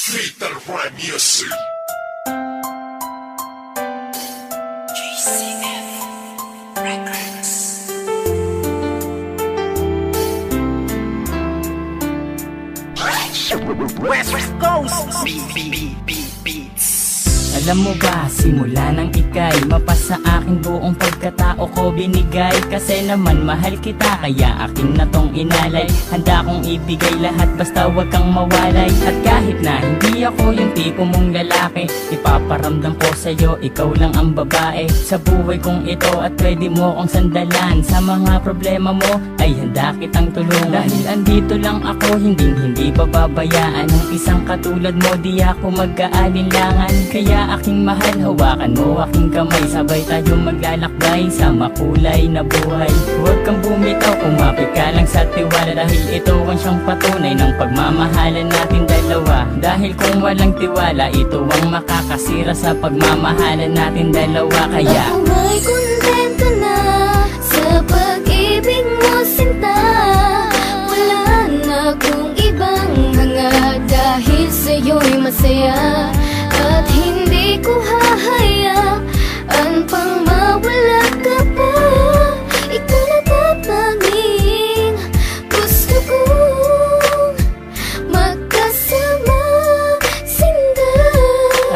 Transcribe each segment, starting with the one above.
Fatal Rhyme Music. GCF Records. West Coast Beats. Alam mo ba, simula nang ika'y mapasa akin buong pagkatao ko binigay. Kasi naman mahal kita, kaya akin na tong inalay. Handa kong ibigay lahat basta wag kang mawalay. At kahit na hindi ako yung tipo mong lalaki, ipaparamdam ko sa'yo, ikaw lang ang babae sa buhay kong ito. At pwede mo kong sandalan sa mga problema mo, ay handa kitang tulungan. Dahil andito lang ako, hindi pababayaan ng isang katulad mo. Di ako mag-aalinlangan, kaya aking mahal, hawakan mo aking kamay. Sabay tayo maglalakbay sa makulay na buhay. Huwag kang bumitaw, kumapit ka lang sa tiwala. Dahil ito ang siyang patunay ng pagmamahalan natin dalawa. Dahil kung walang tiwala, ito ang makakasira sa pagmamahalan natin dalawa. Kaya ako may kontento na sa pag-ibig mo, sinta. Wala na akong ibang hanga, dahil sa'yo'y masaya. At hindi ko hahayaan pang mawala ka pa. Ikaw na tatanging gusto kong magkasama, sinta.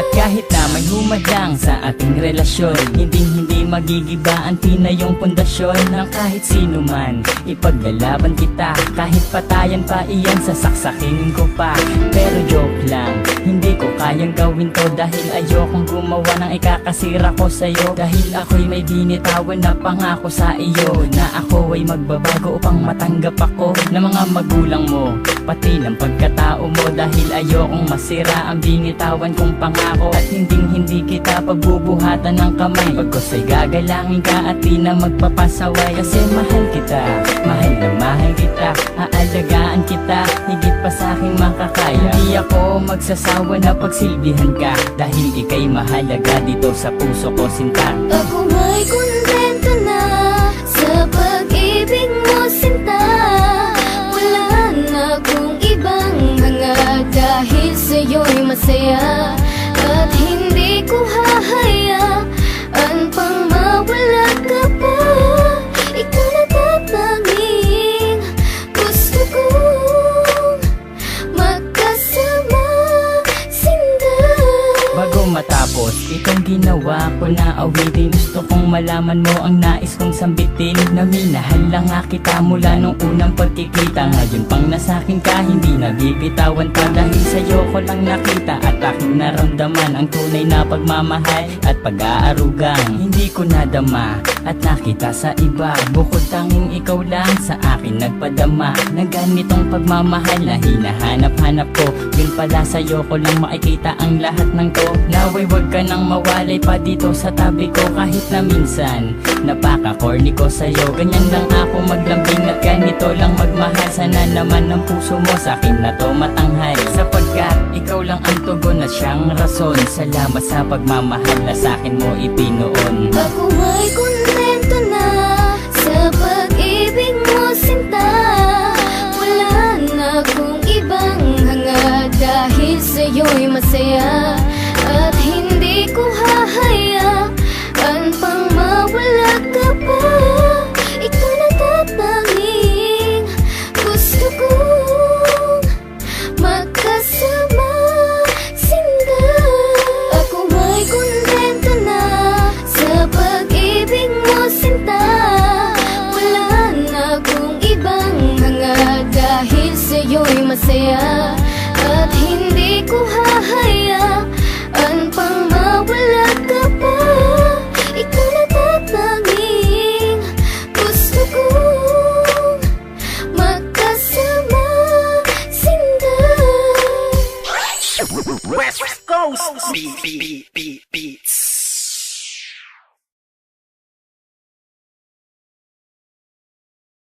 at kahit na may humadang sa ating relasyon, hindi magigiba ang tinayong pundasyon ng kahit sino man. Ipaglalaban kita, kahit patayan pa iyan, sasaksakin ko pa. Pero joke lang, hindi ko kayang gawin to. Dahil ayokong gumawa ng ikakasira ko sa'yo. Dahil ako'y may binitawan na pangako sa iyo, na ako ay magbabago upang matanggap ako ng mga magulang mo, pati ng pagkatao mo. Dahil ayokong masira ang binitawan kong pangako. At hindi kita pagbubuhatan ng kamay, pagkos ay gagalangin ka at di na magpapasaway. Kasi mahal kita, mahal na mahal kita. Aalagaan kita, higit pa sa aking makakaya. Hindi ako magsasawa na pagsilbihan ka, dahil ika'y mahalaga dito sa puso ko, sinta. Ako may kontento na sa pag-ibig mo, sinta. Wala na akong ibang hanga, dahil sa'yo'y masaya. At hindi ko hahayaan pang mawala ka pa. Ikaw na tatanging gusto kong magkasama, sinta. Bago matapos itong ginawa ko na awitin, gusto kong malaman mo ang nais kong sambitin. Na minahal lang nga kita mula nung unang pagkikita. Ngayon pang nasakin ka, hindi nabibitawan pa. Dahil sa'yo ko lang nakita at aking naramdaman ang tunay na pagmamahal at pag-aarugang hindi ko nadama at nakita sa iba. Bukod tanging ikaw lang sa akin nagpadama ng ganitong pagmamahal na hinahanap-hanap ko. Yun pala sa'yo ko lang makikita ang lahat ng to. Naway wag ka nang mawalay pa dito sa tabi ko. Kahit na minsan napaka-corny ko sa'yo, ganyan lang ako maglambing at ganito lang magmahal. Sana naman ang puso mo sa akin na to matanghal, sapagkat ikaw lang ang tugon at siyang rason. Salamat sa pagmamahal na sa akin mo ipinoon. Ako may kontento na sa pag-ibig mo, sinta. Wala na akong ibang hanga, dahil sa'yo'y masaya. At hindi ko hahayaan pang mawala ka pa. Ikaw na tatanging gusto kong magkasama, sinta. Ako may kontento na sa pag-ibig mo, sinta. Wala na akong ibang hanga, dahil sa'yo'y masaya. At hindi ko hahayaan pang mawala ka pa. Ikaw na tatanging gusto kong magkasama, sinta. West Coast Beats.